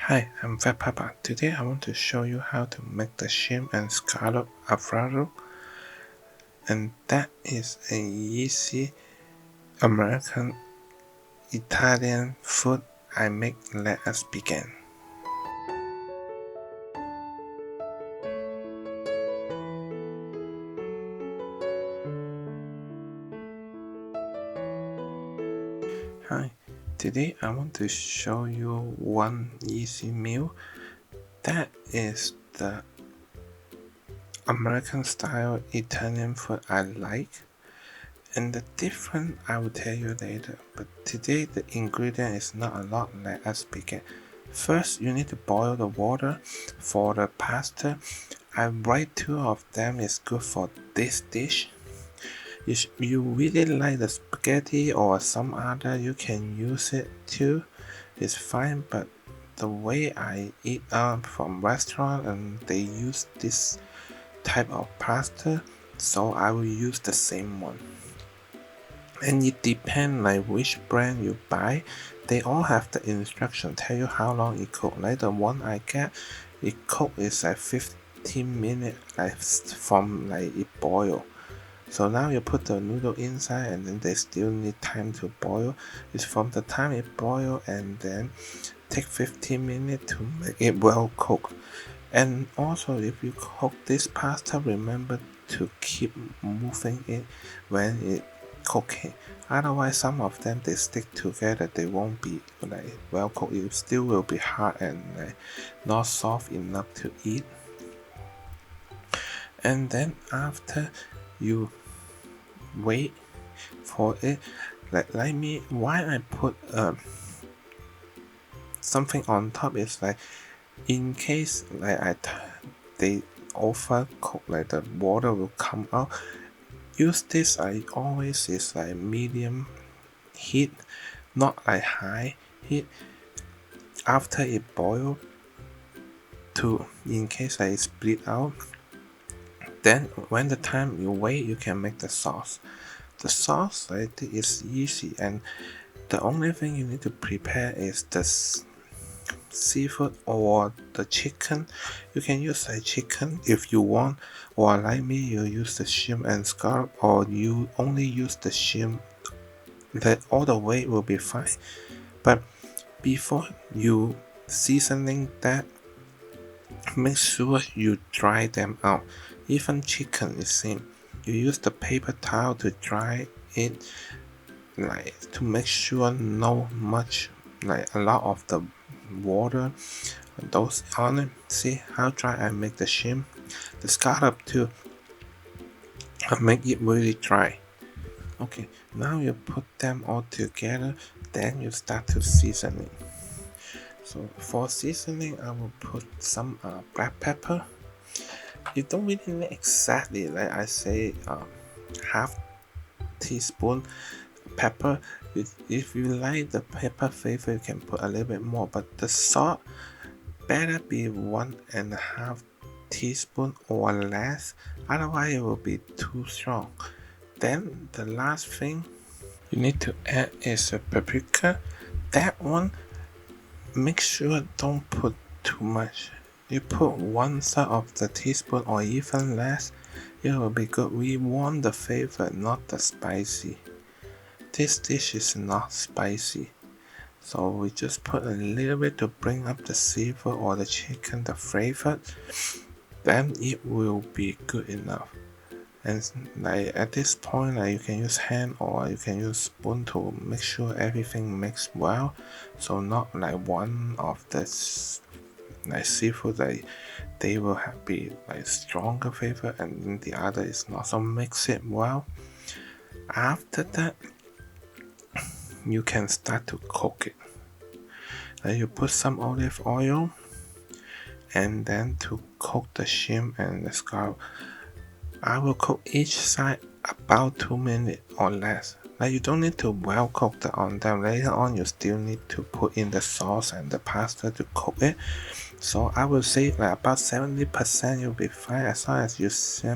Hi, I'm Fat Papa. Today I want to show you how to make the shrimp and scallop Alfredo, and that is a easy American Italian food I make. Let us begin. Hi, today I want to show you one easy meal that is the American style Italian food I like. And the difference I will tell you later, but today the ingredient is not a lot. Let us begin. First, you need to boil the water for the pasta. I write 2 of them is good for this dish. If you really like the spaghetti or some other, you can use it too. It's fine, but the way I eat from restaurant and they use this type of pasta, so I will use the same one. And it depends like which brand you buy. They all have the instruction tell you how long it cook. Like the one I get, it cook is like 15 minutes like from like it boil. So now you put the noodle inside and then they still need time to boil. It's from the time it boil and then take 15 minutes to make it well cooked. And also if you cook this pasta, remember to keep moving it when it cooking. Otherwise some of them they stick together, they won't be like well cooked. It still will be hard and not soft enough to eat. And then after you wait for it, like me, why I put something on top is like in case like they overcook, like the water will come out. Use this, I always is like medium heat, not like high heat after it boil, to in case I split out. Then when the time you wait, you can make the sauce. The sauce I think is easy, and the only thing you need to prepare is the seafood or the chicken. You can use a chicken if you want, or like me, you use the shrimp and scallop, or you only use the shrimp. That all the way will be fine. But before you seasoning that, make sure you dry them out. Even chicken is same. You use the paper towel to dry it, like to make sure no much, like a lot of the water those on it. See how dry I make the shrimp. The scallop too, I make it really dry. Okay, now you put them all together, then you start to seasoning. So for seasoning, I will put some black pepper. You don't really need exactly like I say half teaspoon pepper. If you like the pepper flavor, you can put a little bit more, but the salt better be 1.5 teaspoon or less, otherwise it will be too strong. Then the last thing you need to add is a paprika. That one, make sure don't put too much. You put 1/3 of the teaspoon or even less, it will be good. We want the flavor, not the spicy. This dish is not spicy, so we just put a little bit to bring up the seafood or the chicken, the flavor. Then it will be good enough. And like at this point, like you can use hand or you can use spoon to make sure everything mixes well. So not like one of the like seafood like they will be like stronger flavor and the other is not. So mix it well. After that, you can start to cook it. You put some olive oil and then to cook the shrimp and the scallop. I will cook each side about 2 minutes or less. Like you don't need to well cook on them. Later on you still need to put in the sauce and the pasta to cook it. So I will say like about 70% you'll be fine. As long as you see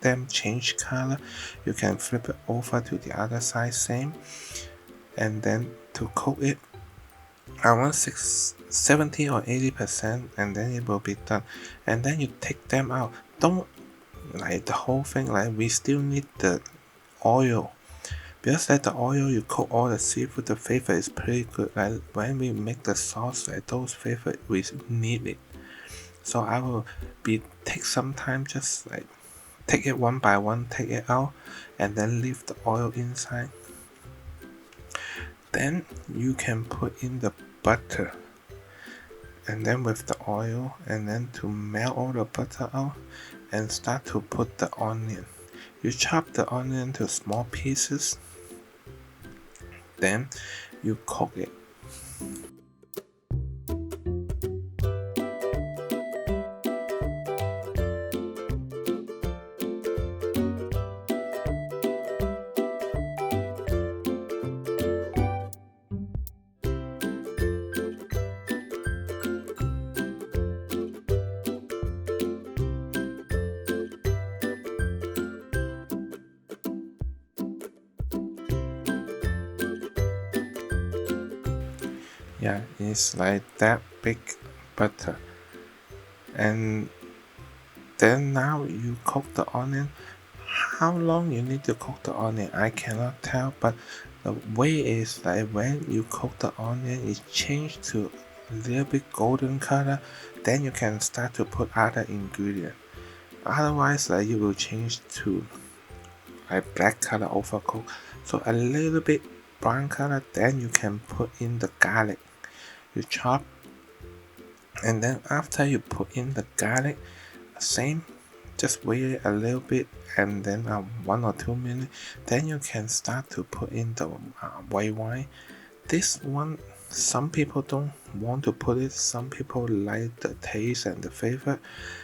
them change color, you can flip it over to the other side same. And then to cook it, around 70 or 80%, and then it will be done. And then you take them out. Don't like the whole thing, like we still need the oil, because like the oil you cook all the seafood, the flavor is pretty good. Like when we make the sauce, like those flavor we need it. So I will be take some time, just like take it one by one, take it out, and then leave the oil inside. Then you can put in the butter, and then with the oil, and then to melt all the butter out, and start to put the onion. You chop the onion to small pieces, then you cook it. Yeah, it's like that big butter. And then now you cook the onion. How long you need to cook the onion, I cannot tell, but the way is like when you cook the onion, it change to a little bit golden color, then you can start to put other ingredient. Otherwise, like you will change to like black color overcooked. So a little bit brown color, then you can put in the garlic. You chop, and then after you put in the garlic, same, just wait it a little bit, and then 1 or 2 minutes, then you can start to put in the white wine. This one, some people don't want to put it, some people like the taste and the flavor.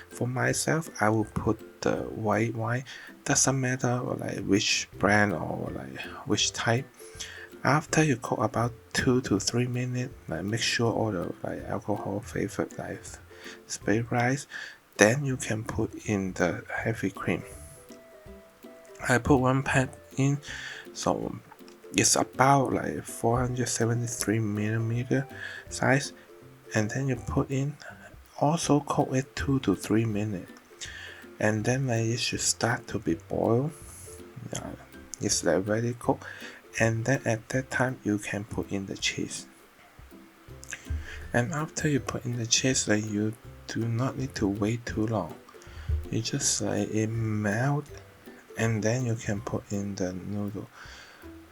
For myself, I will put the white wine. Doesn't matter like which brand or like which type. After you cook about 2 to 3 minutes, like make sure all the like alcohol flavor like stabilize, then you can put in the heavy cream. I put 1 pack in, so it's about like 473 millimeter size, and then you put in, also cook it 2 to 3 minutes, and then like it should start to be boiled. It's like ready cooked, and then at that time you can put in the cheese. And after you put in the cheese, like you do not need to wait too long. You just like it melt, and then you can put in the noodle.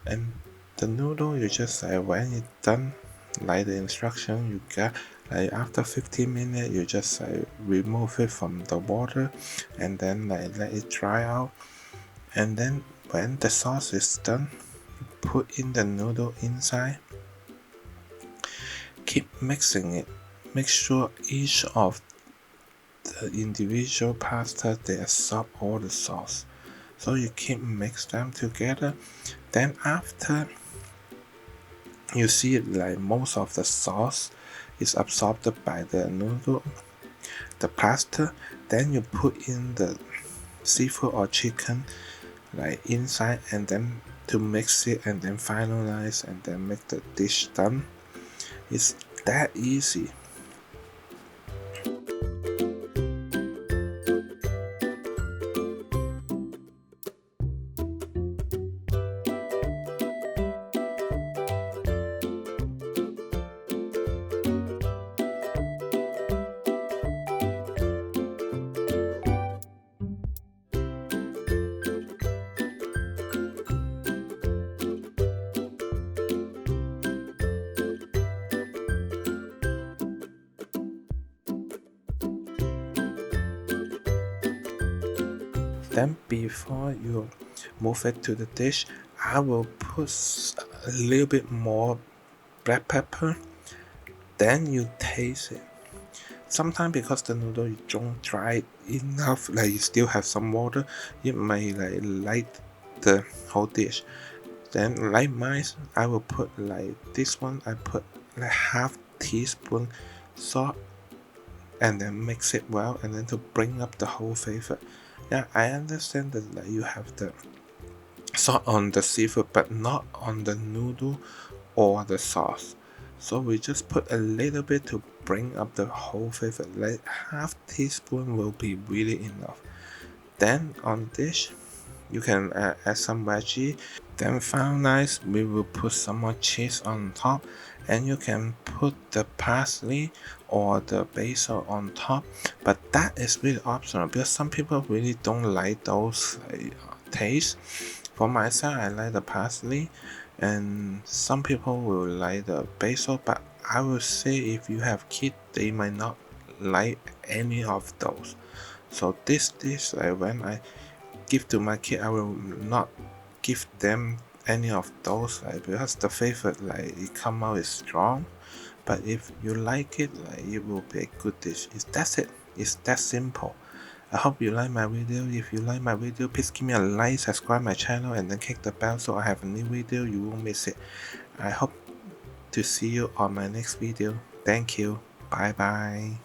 And the noodle, you just like when it's done, like the instruction you get, like after 15 minutes, you just like remove it from the water, and then like let it dry out. And then when the sauce is done, put in the noodle inside. Keep mixing it. Make sure each of the individual pasta they absorb all the sauce. So you keep mix them together. Then after you see like most of the sauce is absorbed by the noodle, the pasta, then you put in the seafood or chicken like inside, and then to mix it and then finalize and then make the dish done. It's that easy. Then before you move it to the dish, I will put a little bit more black pepper. Then you taste it. Sometimes because the noodle you don't dry enough, like you still have some water, it may like light the whole dish. Then like mine, I will put like this one, I put like half teaspoon salt, and then mix it well, and then to bring up the whole flavor. Yeah, I understand that like, you have the salt on the seafood, but not on the noodle or the sauce. So we just put a little bit to bring up the whole flavor, like half teaspoon will be really enough. Then on dish, you can add some veggie. Then finalize, we will put some more cheese on top, and you can put the parsley or the basil on top, but that is really optional because some people really don't like those taste. For myself, I like the parsley, and some people will like the basil, but I would say if you have kids, they might not like any of those. So this dish, when I give to my kid, I will not give them any of those, because the flavor it come out is strong. But if you like it, it will be a good dish. That's it. It's that simple. I hope you like my video. If you like my video, please give me a like, subscribe my channel, and then click the bell so I have a new video, you won't miss it. I hope to see you on my next video. Thank you. Bye bye.